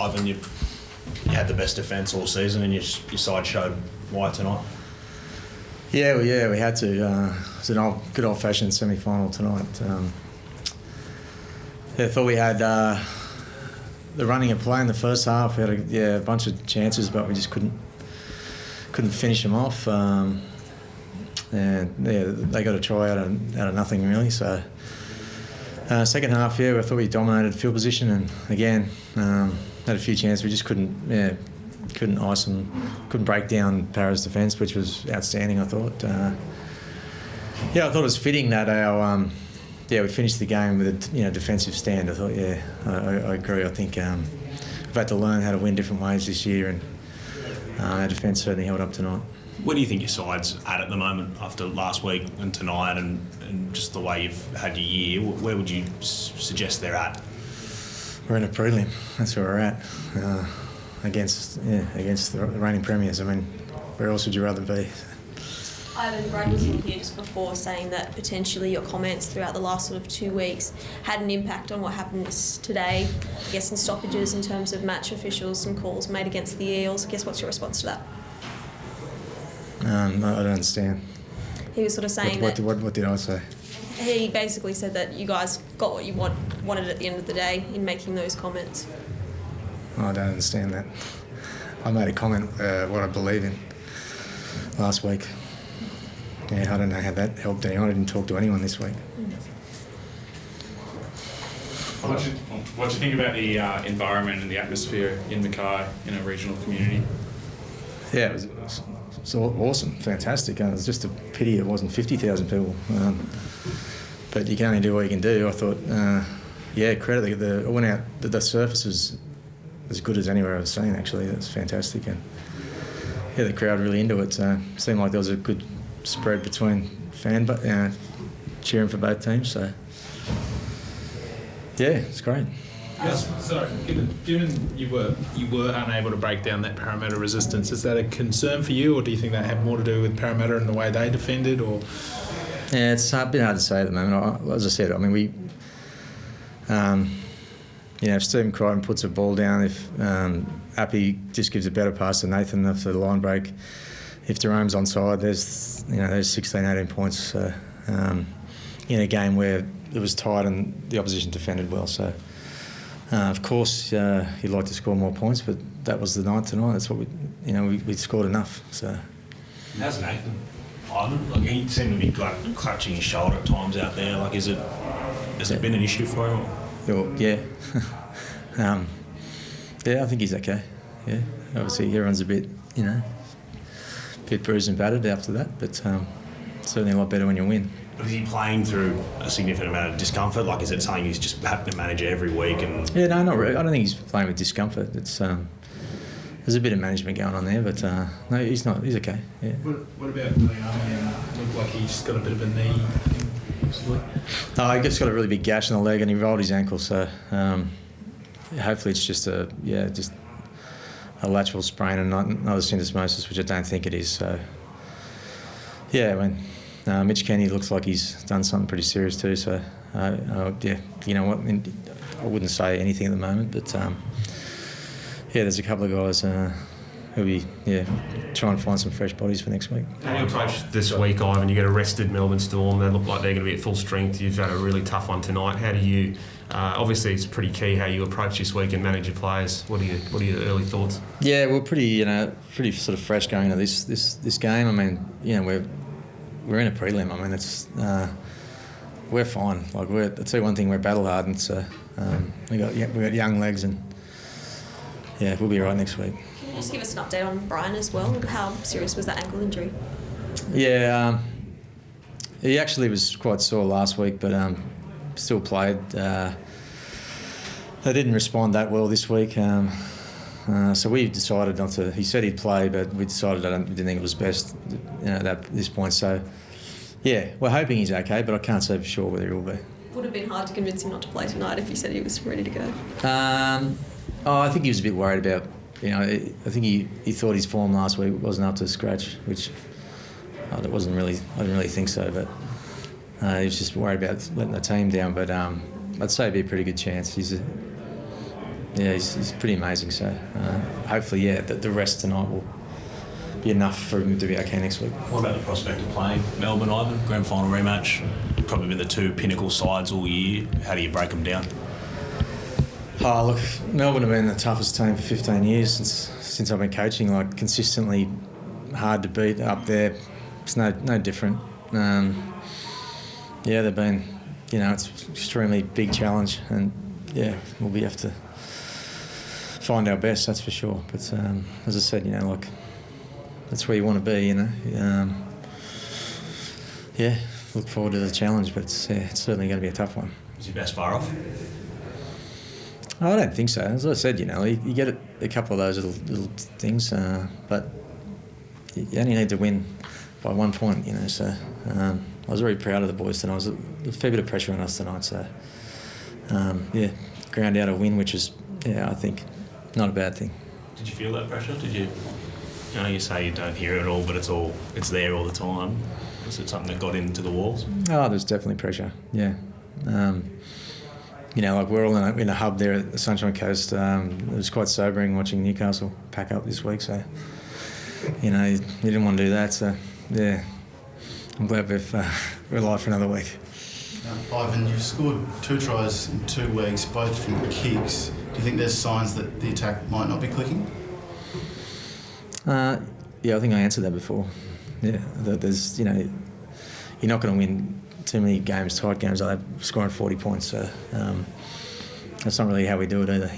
Ivan, you had the best defence all season, and your side showed why tonight. Yeah, we had to. It was an good old-fashioned semi-final tonight. I thought we had the running of play in the first half. We had a bunch of chances, but we just couldn't finish them off. They got a try out of nothing really. So second half, I thought we dominated field position, and again had a few chances. We just couldn't ice them, couldn't break down Parra's defence, which was outstanding. I thought. I thought it was fitting that our we finished the game with a defensive stand. I thought, I agree. I think we've had to learn how to win different ways this year, and our defence certainly held up tonight. Where do you think your side's at the moment after last week and tonight, and just the way you've had your year? Where would you suggest they're at? We're in a prelim. That's where we're at. Against the reigning premiers. I mean, where else would you rather be? Ivan, Brad was in here just before saying that potentially your comments throughout the last sort of 2 weeks had an impact on what happens today, I guess in stoppages in terms of match officials, some calls made against the Eels. I guess what's your response to that? I don't understand. He was sort of saying what did I say? He basically said that you guys got what you wanted at the end of the day in making those comments. I don't understand that. I made a comment what I believe in last week. Yeah, I don't know how that helped anyone. I didn't talk to anyone this week. What do you think about the environment and the atmosphere in Mackay in a regional community? Yeah, it was awesome, fantastic. It was just a pity it wasn't 50,000 people. But you can only do what you can do. I thought, credit. I went out. The surface was as good as anywhere I've seen. Actually, that's fantastic, and the crowd really into it. So it seemed like there was a good spread between cheering for both teams. So it's great. Yes. So, given you were unable to break down that Parramatta resistance, is that a concern for you, or do you think that had more to do with Parramatta and the way they defended, or? Yeah, it's a bit hard to say at the moment. As I said, I mean, we, if Stephen Crichton puts a ball down, if Appy just gives a better pass to Nathan after the line break, if Jerome's onside, there's 16, 18 points in a game where it was tight and the opposition defended well. So, of course, you'd like to score more points, but that was the night tonight. That's what we scored enough. So. How's Nathan? Ivan? Like, he seemed to be clutching his shoulder at times out there. Like, has it been an issue for him? Yeah. I think he's okay. Yeah, obviously everyone's a bit bruised and battered after that, but certainly a lot better when you win. Is he playing through a significant amount of discomfort? Like, is it something he's just having to manage every week? Yeah, no, not really. I don't think he's playing with discomfort. It's there's a bit of management going on there, but no, he's not. He's okay. Yeah. What about Leone? Looked like he's got a bit of a knee. He just got a really big gash in the leg and he rolled his ankle. So hopefully it's just a lateral sprain and not another syndesmosis, which I don't think it is. So Mitch Kenny looks like he's done something pretty serious too. So you know what? I wouldn't say anything at the moment, but there's a couple of guys who'll be trying to find some fresh bodies for next week. How do you approach this week, Ivan? You get a rested Melbourne Storm. They look like they're going to be at full strength. You've had a really tough one tonight. How do you? Obviously, it's pretty key how you approach this week and manage your players. What are your early thoughts? Yeah, we're pretty sort of fresh going into this game. I mean, we're in a prelim. I mean, it's we're fine. Like I'll tell you one thing, we're battle hardened. So we got young legs and we'll be all right next week. Can you just give us an update on Brian as well? How serious was that ankle injury? Yeah, he actually was quite sore last week, but still played. They didn't respond that well this week, so we decided not to. He said he'd play, but we decided we didn't think it was best, at this point. So, we're hoping he's okay, but I can't say for sure whether he will be. Would have been hard to convince him not to play tonight if you said he was ready to go. I think he was a bit worried about. I think he thought his form last week wasn't up to scratch, which I didn't really think so. But he was just worried about letting the team down. But I'd say it'd be a pretty good chance. yeah, he's pretty amazing. So hopefully, yeah, the rest tonight will be enough for him to be okay next week. What about the prospect of playing Melbourne, Ivan? Grand final rematch, probably been the two pinnacle sides all year. How do you break them down? Oh, look, Melbourne have been the toughest team for 15 years since I've been coaching. Like consistently hard to beat up there. It's no different. Yeah, they've been. It's an extremely big challenge, and yeah, we'll have to find our best. That's for sure. But as I said, like that's where you want to be. Yeah, look forward to the challenge, but it's certainly going to be a tough one. Is your best far off? I don't think so. As I said, you get a couple of those little things, but you only need to win by 1 point, So I was very proud of the boys tonight. There was a fair bit of pressure on us tonight, so yeah, ground out a win, which is, I think, not a bad thing. Did you feel that pressure? Did you? You say you don't hear it all, but it's there all the time. Was it something that got into the walls? Oh, there's definitely pressure. Yeah. Like we're all in a hub there at the Sunshine Coast. It was quite sobering watching Newcastle pack up this week. So, you didn't want to do that. So, yeah, I'm glad we're alive for another week. Ivan, you've scored 2 tries in 2 weeks, both from kicks. Do you think there's signs that the attack might not be clicking? Yeah, I think I answered that before. Yeah, there's, you're not going to win too many games, tight games like that, scoring 40 points. So that's not really how we do it either.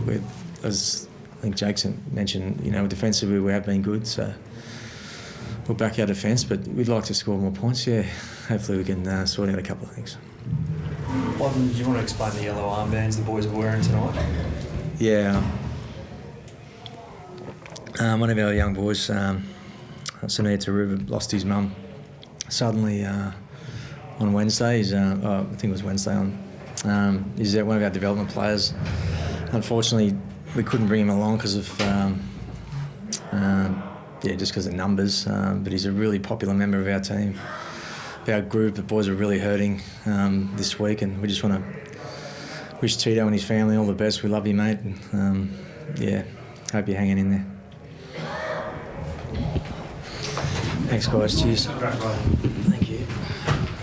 We're, as I think Jason mentioned, defensively we have been good. So we'll back our defence, but we'd like to score more points. Yeah, hopefully we can sort out a couple of things. Ivan, do you want to explain the yellow armbands the boys are wearing tonight? Yeah. One of our young boys, Sunita Taruva, lost his mum suddenly on Wednesday. I think it was Wednesday. He's one of our development players. Unfortunately, we couldn't bring him along because of just because of numbers. But he's a really popular member of our team, our group. The boys are really hurting this week, and we just want to wish Tito and his family all the best. We love you, mate. And, hope you're hanging in there. Thanks, guys. Cheers.